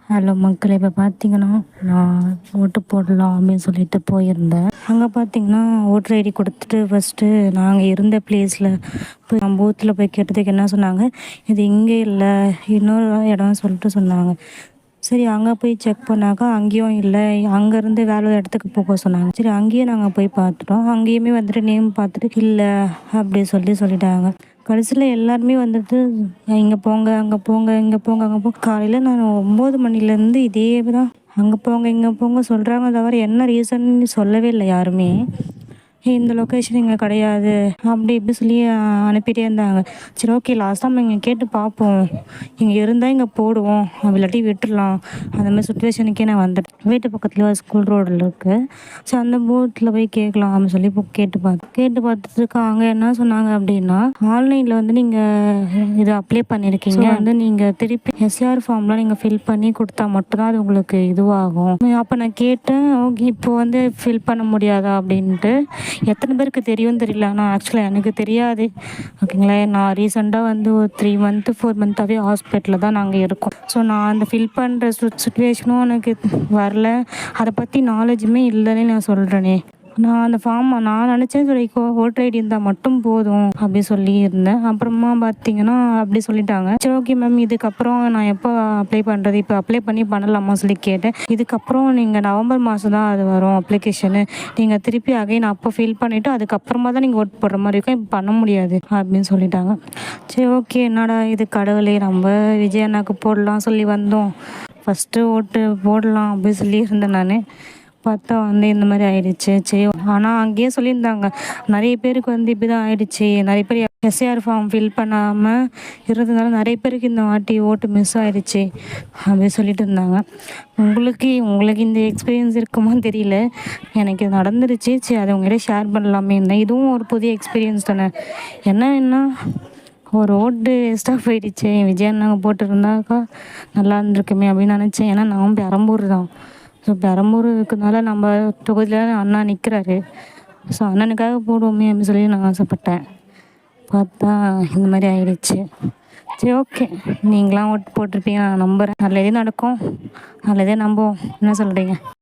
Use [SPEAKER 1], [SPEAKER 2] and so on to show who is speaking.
[SPEAKER 1] Hello மக்களே! இப்போ பார்த்தீங்கன்னா, நான் ஓட்டு போடலாம் அப்படின்னு சொல்லிட்டு போயிருந்தேன். அங்கே பார்த்தீங்கன்னா, ஓட்டர் ஐடி கொடுத்துட்டு ஃபஸ்ட்டு நாங்கள் இருந்த பிளேஸில் போய் நான் பூத்தில் போய் கேட்டதுக்கு என்ன சொன்னாங்க, இது இங்கே இல்லை, இன்னொரு இடம்னு சொல்லிட்டு சொன்னாங்க. சரி அங்கே போய் செக் பண்ணாக்கா அங்கேயும் இல்லை, அங்கேருந்து வேற ஒரு இடத்துக்கு போக சொன்னாங்க. சரி அங்கேயும் நாங்கள் போய் பார்த்துட்டோம். அங்கேயுமே வந்துட்டு நேம் பார்த்துட்டு இல்லை அப்படி சொல்லிட்டாங்க. கடைசியில் எல்லாருமே வந்துட்டு இங்கே போங்க, அங்கே போங்க, இங்கே போங்க, அங்கே போங்க. காலையில் நான் 9 மணிலேருந்து இதே தான் அங்கே போங்க, இங்கே போங்க சொல்கிறாங்க தவிர என்ன ரீசன்னு சொல்லவே இல்லை யாருமே. இந்த லொக்கேஷன் இங்கே கிடையாது அப்படி இப்படி சொல்லி அனுப்பிட்டே இருந்தாங்க. சரி ஓகே, லாஸ்ட்டாக நம்ம இங்கே கேட்டு பார்ப்போம், இங்கே இருந்தால் இங்கே போடுவோம், அப்படி இல்லாட்டி விட்டுடலாம். அந்த மாதிரி சுச்சுவேஷனுக்கே நான் வந்துட்டேன். வீட்டு பக்கத்தில் ஒரு ஸ்கூல் ரோடில் இருக்குது. ஸோ அந்த போட்டில் போய் கேட்கலாம் அப்படின்னு சொல்லி இப்போ கேட்டு பார்த்துட்டு அங்கே என்ன சொன்னாங்க அப்படின்னா, ஆன்லைனில் வந்து நீங்கள் இதை அப்ளை பண்ணியிருக்கீங்க, வந்து நீங்கள் திருப்பி எஸ்ஆர் ஃபார்ம்லாம் நீங்கள் ஃபில் பண்ணி கொடுத்தா மட்டும்தான் அது உங்களுக்கு இதுவாகும். அப்போ நான் கேட்டேன், ஓகே இப்போ வந்து ஃபில் பண்ண முடியாதா அப்படின்ட்டு. எத்தனை பேருக்கு தெரியும்னு தெரியல, ஆனால் ஆக்சுவலாக எனக்கு தெரியாது. ஓகேங்களா, நான் ரீசெண்டாக வந்து ஒரு 3 மந்த்து 4 மந்த்தாகவே ஹாஸ்பிட்டலில் தான் நாங்கள் இருக்கோம். ஸோ நான் அந்த ஃபில் பண்ணுற சுச்சுவேஷனும் எனக்கு வரல, அதை பற்றி நாலேஜுமே இல்லைன்னு நான் சொல்கிறேனே. நான் அந்த ஃபார்மை நான் நினச்சேன் சரி ஓட்டர் ஐடி இருந்தால் மட்டும் போதும் அப்படி சொல்லியிருந்தேன். அப்புறமா பார்த்தீங்கன்னா அப்படி சொல்லிட்டாங்க. சரி ஓகே மேம், இதுக்கப்புறம் நான் எப்போ அப்ளை பண்ணுறது, இப்போ அப்ளை பண்ணலாமா சொல்லி கேட்டேன். இதுக்கப்புறம் நீங்கள் நவம்பர் மாதம் தான் அது வரும் அப்ளிகேஷனு, நீங்கள் திருப்பி அகைன் அப்போ ஃபில் பண்ணிவிட்டு அதுக்கப்புறமா தான் நீங்கள் ஓட்டு போடுற மாதிரி இருக்கும், இப்போ பண்ண முடியாது அப்படின்னு சொல்லிட்டாங்க. சரி ஓகே, என்னடா இது கடவுளே, நம்ம விஜய் அண்ணாக்கு போடலாம் சொல்லி வந்தோம், ஃபஸ்ட்டு ஓட்டு போடலாம் அப்படின்னு சொல்லி இருந்தேன் நான். பார்த்தா வந்து இந்த மாதிரி ஆயிடுச்சு. சரி, ஆனால் அங்கேயே சொல்லியிருந்தாங்க நிறைய பேருக்கு வந்து இப்படி தான் ஆயிடுச்சு, நிறைய பேர் எஸ்ஏஆர் ஃபார்ம் ஃபில் பண்ணாமல் இருந்ததுனால நிறைய பேருக்கு இந்த வாட்டி ஓட்டு மிஸ் ஆயிடுச்சு அப்படி சொல்லிட்டு இருந்தாங்க. உங்களுக்கு இந்த எக்ஸ்பீரியன்ஸ் இருக்குமான்னு தெரியல, எனக்கு இது நடந்துருச்சு. சரி அதை உங்கள்கிட்ட ஷேர் பண்ணலாமே இருந்தேன். இதுவும் ஒரு புதிய எக்ஸ்பீரியன்ஸ் தானே. என்ன ஒரு ஓட்டு வேஸ்ட்டாக போயிடுச்சு, விஜய் அண்ணாங்க போட்டுருந்தாக்கா நல்லா இருந்திருக்குமே அப்படின்னு நினச்சேன். ஏன்னா நான் பெரம்பூர் தான். ஸோ பெரம்பூர் இருக்கிறதுனால நம்ம தொகுதியில் அண்ணா நிற்கிறாரு, ஸோ அண்ணனுக்காக போடுவோமே அப்படின்னு சொல்லி நான் ஆசைப்பட்டேன். பார்த்தா இந்த மாதிரி ஆயிடுச்சு. சரி ஓகே, நீங்களாம் ஓட்டு போட்டிருப்பீங்க நான் நம்புகிறேன். நல்லதே நடக்கும், நல்லதே நம்புவோம். என்ன சொல்கிறீங்க?